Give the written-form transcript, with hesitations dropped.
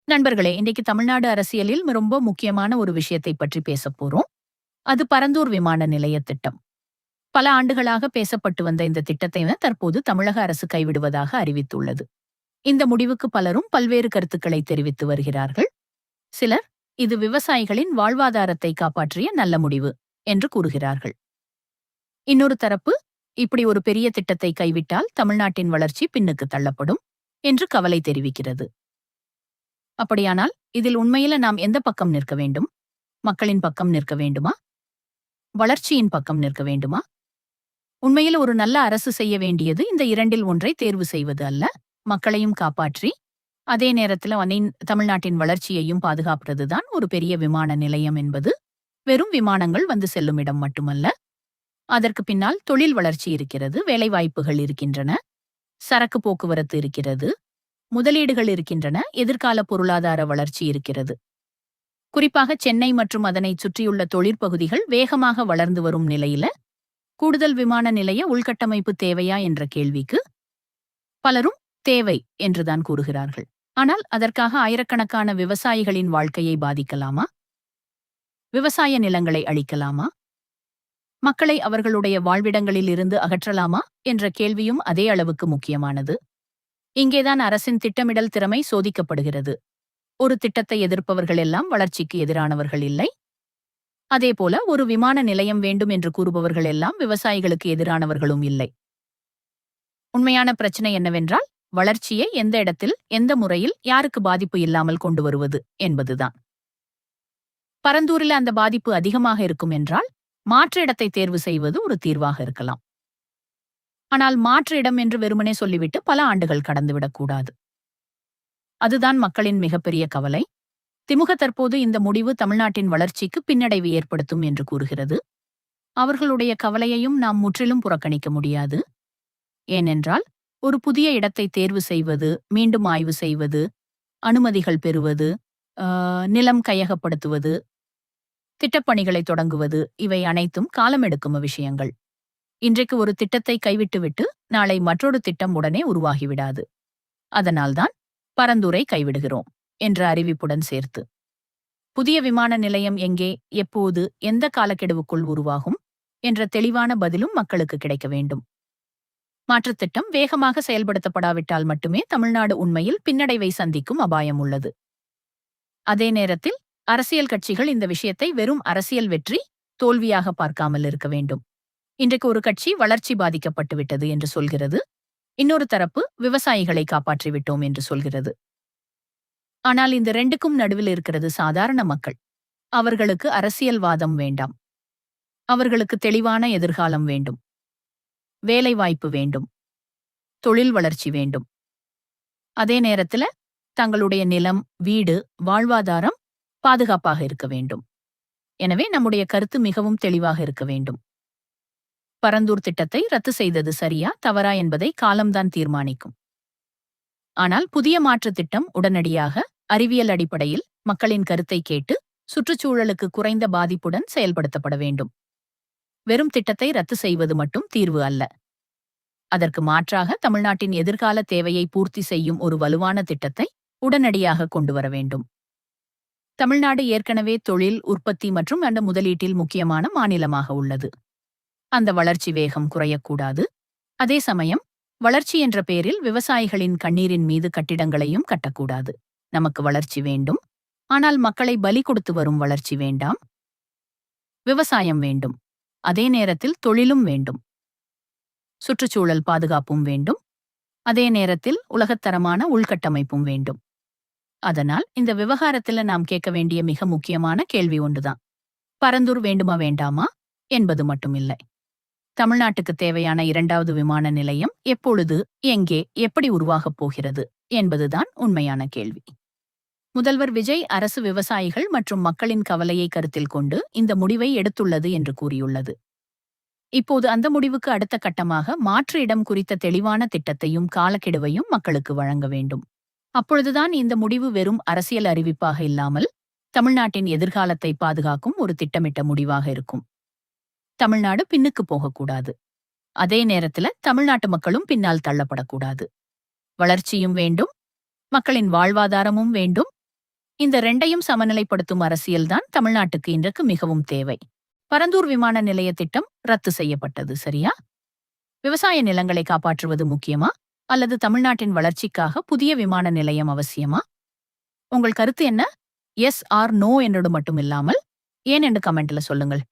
நண்பர்களே, இன்றைக்கு தமிழ்நாடு அரசியலில் ரொம்ப முக்கியமான ஒரு விஷயத்தை பற்றி பேசப் போறோம். அது பரந்தூர் விமான நிலைய திட்டம். பல ஆண்டுகளாக பேசப்பட்டு வந்த இந்த திட்டத்தை தற்போது தமிழக அரசு கைவிடுவதாக அறிவித்துள்ளது. இந்த முடிவுக்கு பலரும் பல்வேறு கருத்துக்களை தெரிவித்து வருகிறார்கள். சிலர் இது விவசாயிகளின் வாழ்வாதாரத்தை காப்பாற்றிய நல்ல முடிவு என்று கூறுகிறார்கள். இன்னொரு தரப்பு இப்படி ஒரு பெரிய திட்டத்தை கைவிட்டால் தமிழ்நாட்டின் வளர்ச்சி பின்னுக்கு தள்ளப்படும் என்று கவலை தெரிவிக்கிறது. அப்படியானால் இதில் உண்மையில நாம் எந்த பக்கம் நிற்க வேண்டும்? மக்களின் பக்கம் நிற்க வேண்டுமா? வளர்ச்சியின் பக்கம் நிற்க வேண்டுமா? உண்மையில் ஒரு நல்ல அரசு செய்ய வேண்டியது இந்த இரண்டில் ஒன்றை தேர்வு செய்வது அல்ல, மக்களையும் காப்பாற்றி அதே நேரத்தில் தமிழ்நாட்டின் வளர்ச்சியையும் பாதுகாப்பதுதான் ஒரு பெரிய விமான நிலையம் என்பது வெறும் விமானங்கள் வந்து செல்லும் இடம் மட்டுமல்ல. அதற்கு பின்னால் தொழில் வளர்ச்சி இருக்கிறது, வேலைவாய்ப்புகள் இருக்கின்றன, சரக்கு போக்குவரத்து இருக்கிறது, முதலீடுகள் இருக்கின்றன, எதிர்கால பொருளாதார வளர்ச்சி இருக்கிறது. குறிப்பாக சென்னை மற்றும் அதனை சுற்றியுள்ள தொழிற்பகுதிகள் வேகமாக வளர்ந்து வரும் நிலையில கூடுதல் விமான நிலைய உள்கட்டமைப்பு தேவையா என்ற கேள்விக்கு பலரும் தேவை என்றுதான் கூறுகிறார்கள். ஆனால் அதற்காக ஆயிரக்கணக்கான விவசாயிகளின் வாழ்க்கையை பாதிக்கலாமா? விவசாய நிலங்களை அழிக்கலாமா? மக்களை அவர்களுடைய வாழ்விடங்களில் இருந்து அகற்றலாமா என்ற கேள்வியும் அதே அளவுக்கு முக்கியமானது. இங்கேதான் அரசின் திட்டமிடல் திறமை சோதிக்கப்படுகிறது. ஒரு திட்டத்தை எதிர்ப்பவர்கள் எல்லாம் வளர்ச்சிக்கு எதிரானவர்கள் இல்லை. அதேபோல ஒரு விமான நிலையம் வேண்டும் என்று கூறுபவர்கள் எல்லாம் விவசாயிகளுக்கு எதிரானவர்களும் இல்லை. உண்மையான பிரச்சனை என்னவென்றால் வளர்ச்சியை எந்த இடத்தில், எந்த முறையில், யாருக்கு பாதிப்பு இல்லாமல் கொண்டு வருவது என்பதுதான். பரந்தூரில் அந்த பாதிப்பு அதிகமாக இருக்கும் என்றால் மாற்று இடத்தை தேர்வு செய்வது ஒரு தீர்வாக இருக்கலாம். ஆனால் மாற்று இடம் என்று வெறுமனே சொல்லிவிட்டு பல ஆண்டுகள் கடந்துவிடக்கூடாது. அதுதான் மக்களின் மிகப்பெரிய கவலை. திமுக தற்போது இந்த முடிவு தமிழ்நாட்டின் வளர்ச்சிக்கு பின்னடைவு ஏற்படுத்தும் என்று கூறுகிறது. அவர்களுடைய கவலையையும் நாம் முற்றிலும் புறக்கணிக்க முடியாது. ஏனென்றால் ஒரு புதிய இடத்தை தேர்வு செய்வது, மீண்டும் ஆய்வு செய்வது, அனுமதிகள் பெறுவது, நிலம் கையகப்படுத்துவது, திட்டப்பணிகளை தொடங்குவது, இவை அனைத்தும் காலமெடுக்கும் விஷயங்கள். இன்றைக்கு ஒரு திட்டத்தை கைவிட்டுவிட்டு நாளை மற்றொரு திட்டம் உடனே உருவாகிவிடாது. அதனால்தான் பரந்தூரை கைவிடுகிறோம் என்ற அறிவிப்புடன் சேர்த்து புதிய விமான நிலையம் எங்கே, எப்போது, எந்த காலக்கெடுவுக்குள் உருவாகும் என்ற தெளிவான பதிலும் மக்களுக்கு கிடைக்க வேண்டும். மாற்றுத் திட்டம் வேகமாக செயல்படுத்தப்படாவிட்டால் மட்டுமே தமிழ்நாடு உண்மையில் பின்னடைவை சந்திக்கும் அபாயம் உள்ளது. அதே நேரத்தில் அரசியல் கட்சிகள் இந்த விஷயத்தை வெறும் அரசியல் வெற்றி, தோல்வியாக பார்க்காமல் இருக்க வேண்டும். இன்றைக்கு ஒரு கட்சி வளர்ச்சி பாதிக்கப்பட்டுவிட்டது என்று சொல்கிறது, இன்னொரு தரப்பு விவசாயிகளை காப்பாற்றிவிட்டோம் என்று சொல்கிறது. ஆனால் இந்த ரெண்டுக்கும் நடுவில் இருக்கிறது சாதாரண மக்கள். அவர்களுக்கு அரசியல்வாதம் வேண்டாம். அவர்களுக்கு தெளிவான எதிர்காலம் வேண்டும், வேலைவாய்ப்பு வேண்டும், தொழில் வளர்ச்சி வேண்டும். அதே நேரத்துல தங்களுடைய நிலம், வீடு, வாழ்வாதாரம் பாதுகாப்பாக இருக்க வேண்டும். எனவே நம்முடைய கருத்து மிகவும் தெளிவாக இருக்க வேண்டும். பரந்தூர் திட்டத்தை ரத்து செய்தது சரியா தவறா என்பதை காலம்தான் தீர்மானிக்கும். ஆனால் புதிய மாற்றுத் திட்டம் உடனடியாக அறிவியல் அடிப்படையில் மக்களின் கருத்தை கேட்டு சுற்றுச்சூழலுக்கு குறைந்த பாதிப்புடன் செயல்படுத்தப்பட வேண்டும். வெறும் திட்டத்தை ரத்து செய்வது மட்டும் தீர்வு அல்ல. அதற்கு மாற்றாக தமிழ்நாட்டின் எதிர்கால தேவையை பூர்த்தி செய்யும் ஒரு வலுவான திட்டத்தை உடனடியாக கொண்டு வர வேண்டும். தமிழ்நாடு ஏற்கனவே தொழில், உற்பத்தி மற்றும் அந்த முதலீட்டில் முக்கியமான மாநிலமாக உள்ளது. அந்த வளர்ச்சி வேகம் குறையக்கூடாது. அதே சமயம் வளர்ச்சி என்ற பெயரில் விவசாயிகளின் கண்ணீரின் மீது கட்டிடங்களையும் கட்டக்கூடாது. நமக்கு வளர்ச்சி வேண்டும், ஆனால் மக்களை பலி கொடுத்து வரும் வளர்ச்சி வேண்டாம். விவசாயம் வேண்டும், அதே நேரத்தில் தொழிலும் வேண்டும். சுற்றுச்சூழல் பாதுகாப்பும் வேண்டும், அதே நேரத்தில் உலகத்தரமான உள்கட்டமைப்பும் வேண்டும். அதனால் இந்த விவகாரத்துல நாம் கேட்க வேண்டிய மிக முக்கியமான கேள்வி ஒன்றுதான். பரந்தூர் வேண்டுமா வேண்டாமா என்பது மட்டுமில்லை. தமிழ்நாட்டுக்கு தேவையான இரண்டாவது விமான நிலையம் எப்பொழுது, எங்கே, எப்படி உருவாகப் போகிறது என்பதுதான் உண்மையான கேள்வி. முதல்வர் விஜய் அரசு விவசாயிகள் மற்றும் மக்களின் கவலையை கருத்தில் கொண்டு இந்த முடிவை எடுத்துள்ளது என்று கூறியுள்ளது. இப்போது அந்த முடிவுக்கு அடுத்த கட்டமாக மாற்று இடம் குறித்த தெளிவான திட்டத்தையும் காலக்கெடுவையும் மக்களுக்கு வழங்க வேண்டும். அப்பொழுதுதான் இந்த முடிவு வெறும் அரசியல் அறிவிப்பாக இல்லாமல் தமிழ்நாட்டின் எதிர்காலத்தை பாதுகாக்கும் ஒரு திட்டமிட்ட முடிவாக இருக்கும். தமிழ்நாடு பின்னுக்கு போகக்கூடாது. அதே நேரத்துல தமிழ்நாட்டு மக்களும் பின்னால் தள்ளப்படக்கூடாது. வளர்ச்சியும் வேண்டும், மக்களின் வாழ்வாதாரமும் வேண்டும், இந்த ரெண்டையும் சமநிலைப்படுத்தும் அரசியல்தான் தமிழ்நாட்டுக்கு இன்றைக்கு மிகவும் தேவை. பரந்தூர் விமான நிலைய திட்டம் ரத்து செய்யப்பட்டது, சரியா? விவசாய நிலங்களை காப்பாற்றுவது முக்கியமா அல்லது தமிழ்நாட்டின் வளர்ச்சிக்காக புதிய விமான நிலையம் அவசியமா? உங்கள் கருத்து என்ன? எஸ் ஆர் நோ என்னோடு மட்டும் இல்லாமல் ஏன் என்று கமெண்ட்ல சொல்லுங்கள்.